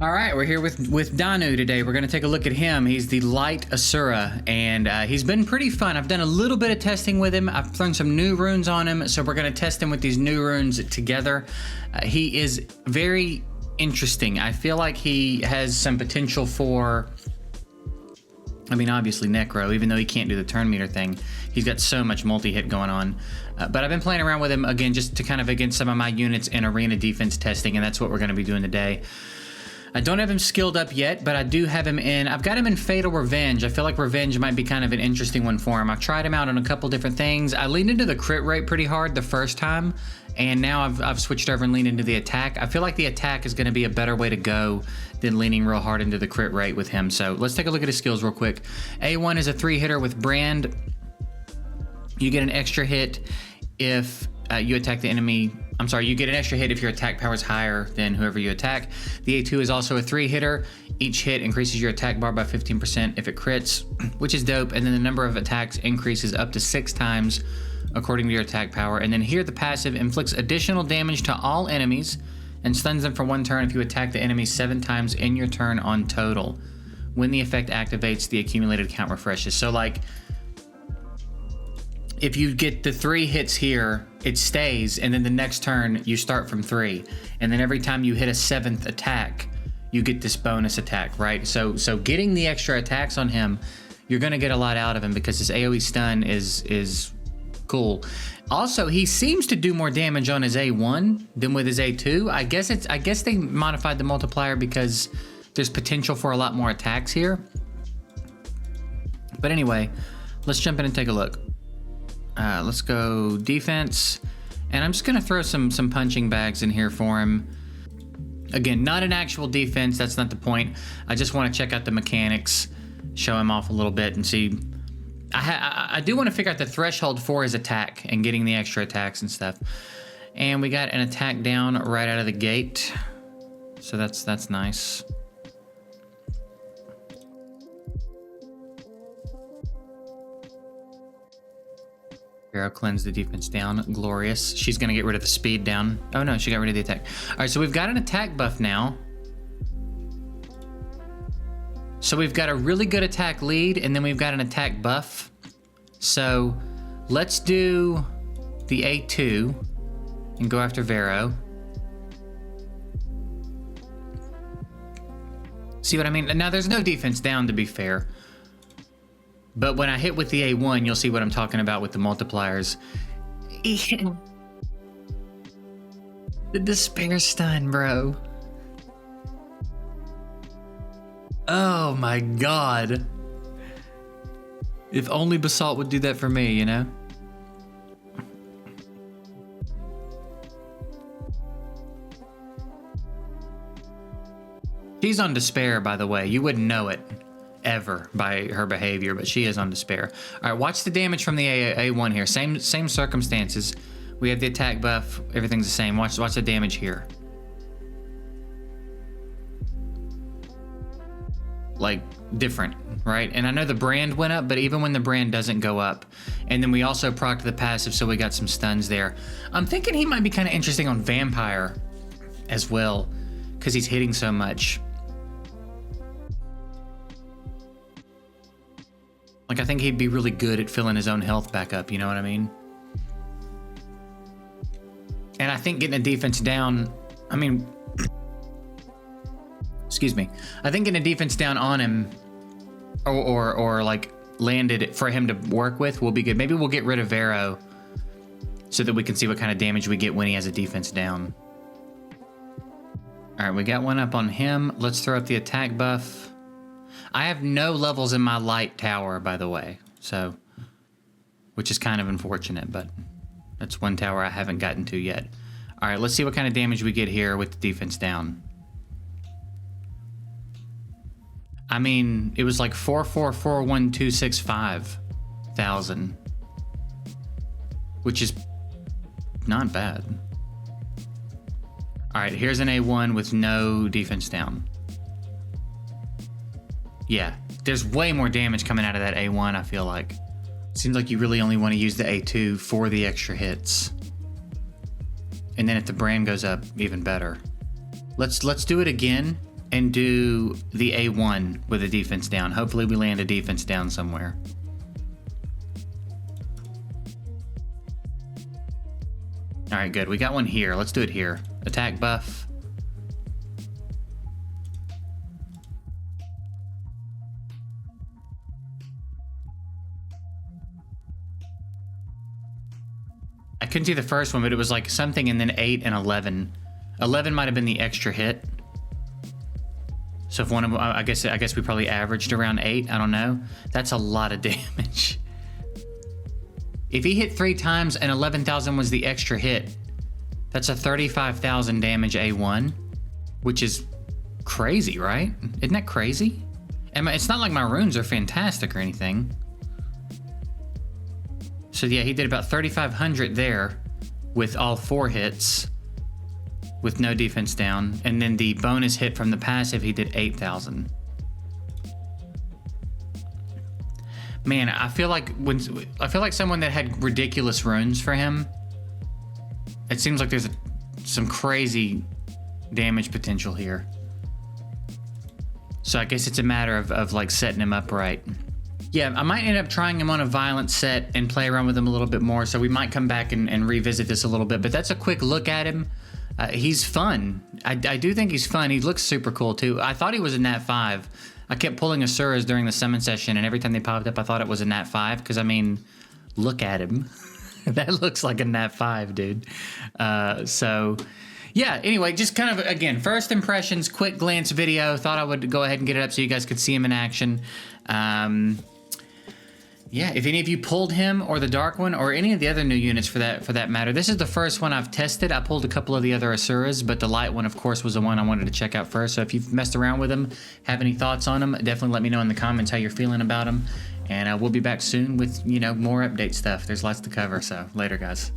All right, we're here with Danu today. We're going to take a look at him. He's the Light Asura, and he's been pretty fun. I've done a little bit of testing with him. I've thrown some new runes on him, so we're going to test him with these new runes together. He is very interesting. I feel like he has some potential for, I mean, obviously Necro, even though he can't do the turn meter thing. He's got so much multi-hit going on. But I've been playing around with him, again, just to kind of against some of my units in arena defense testing, and that's what we're going to be doing today. I don't have him skilled up yet, but I do have him in. I've got him in Fatal Revenge. I feel like Revenge might be kind of an interesting one for him. I've tried him out on a couple different things. I leaned into the crit rate pretty hard the first time, and now I've switched over and leaned into the attack. I feel like the attack is going to be a better way to go than leaning real hard into the crit rate with him. So let's take a look at his skills real quick. A1 is a 3-hitter with Brand. You get an extra hit if you attack the enemy. I'm sorry, you get an extra hit if your attack power is higher than whoever you attack. The A2 is also a 3-hitter. Each hit increases your attack bar by 15% if it crits, which is dope. And then the number of attacks increases up to 6 times according to your attack power. And then here the passive inflicts additional damage to all enemies and stuns them for 1 turn if you attack the enemy 7 times in your turn on total. When the effect activates, the accumulated count refreshes. So like, if you get the 3 hits here, it stays, and then the next turn you start from 3, and then every time you hit a 7th attack, you get this bonus attack, right? So getting the extra attacks on him, you're gonna get a lot out of him because his AoE stun is cool. Also, he seems to do more damage on his A1 than with his A2. I guess they modified the multiplier because there's potential for a lot more attacks here. But anyway, let's jump in and take a look. Let's go defense, and I'm just gonna throw some punching bags in here for him. Again, not an actual defense, that's not the point. I just want to check out the mechanics, show him off a little bit and see. I do want to figure out the threshold for his attack and getting the extra attacks and stuff. And we got an attack down right out of the gate, so that's nice. I'll cleanse the defense down. Glorious. She's going to get rid of the speed down. Oh no, she got rid of the attack. All right, so we've got an attack buff now. So we've got a really good attack lead, and then we've got an attack buff. So let's do the A2 and go after Vero. See what I mean? Now there's no defense down, to be fair. But when I hit with the A1, you'll see what I'm talking about with the multipliers. The despair stun, bro. Oh my god. If only Basalt would do that for me, you know? She's on despair, by the way. You wouldn't know it ever by her behavior, but she is on despair. All right, watch the damage from the A1 here. Same circumstances. We have the attack buff. Everything's the same. Watch the damage here. Like, different, right? And I know the brand went up, but even when the brand doesn't go up. And then we also procced the passive, so we got some stuns there. I'm thinking he might be kind of interesting on Vampire as well, because he's hitting so much. Like, I think he'd be really good at filling his own health back up, you know what I mean? And I think getting a defense down, I mean, excuse me. I think getting a defense down on him or like landed for him to work with will be good. Maybe we'll get rid of Vero so that we can see what kind of damage we get when he has a defense down. All right, we got one up on him. Let's throw up the attack buff. I have no levels in my light tower, by the way, so, which is kind of unfortunate, but that's one tower I haven't gotten to yet. All right, let's see what kind of damage we get here with the defense down. I mean, it was like 4441265,000, which is not bad. All right, here's an A1 with no defense down. Yeah, there's way more damage coming out of that A1, I feel like. Seems like you really only want to use the A2 for the extra hits. And then if the brand goes up, even better. Let's do it again and do the A1 with a defense down. Hopefully we land a defense down somewhere. All right, good. We got one here. Let's do it here. Attack buff. I couldn't see the first one, but it was like something and then 8 and 11. 11 might have been the extra hit. So if one of them, I guess we probably averaged around 8. I don't know. That's a lot of damage. If he hit 3 times and 11,000 was the extra hit, that's a 35,000 damage A1, which is crazy, right? Isn't that crazy? And it's not like my runes are fantastic or anything. So yeah, he did about 3,500 there with all 4 hits with no defense down. And then the bonus hit from the passive, he did 8,000. Man, I feel like someone that had ridiculous runes for him, it seems like there's some crazy damage potential here. So I guess it's a matter of like setting him up right. Yeah, I might end up trying him on a violent set and play around with him a little bit more. So we might come back and revisit this a little bit, but that's a quick look at him. He's fun. I do think he's fun. He looks super cool too. I thought he was a Nat 5. I kept pulling Asuras during the summon session, and every time they popped up, I thought it was a Nat 5, because I mean, look at him. That looks like a Nat 5, dude. So yeah, anyway, just kind of, again, first impressions, quick glance video. Thought I would go ahead and get it up so you guys could see him in action. Yeah, if any of you pulled him or the Dark One or any of the other new units for that matter, this is the first one I've tested. I pulled a couple of the other Asuras, but the Light One, of course, was the one I wanted to check out first. So if you've messed around with him, have any thoughts on him, definitely let me know in the comments how you're feeling about him. And we'll be back soon with, more update stuff. There's lots to cover, so later, guys.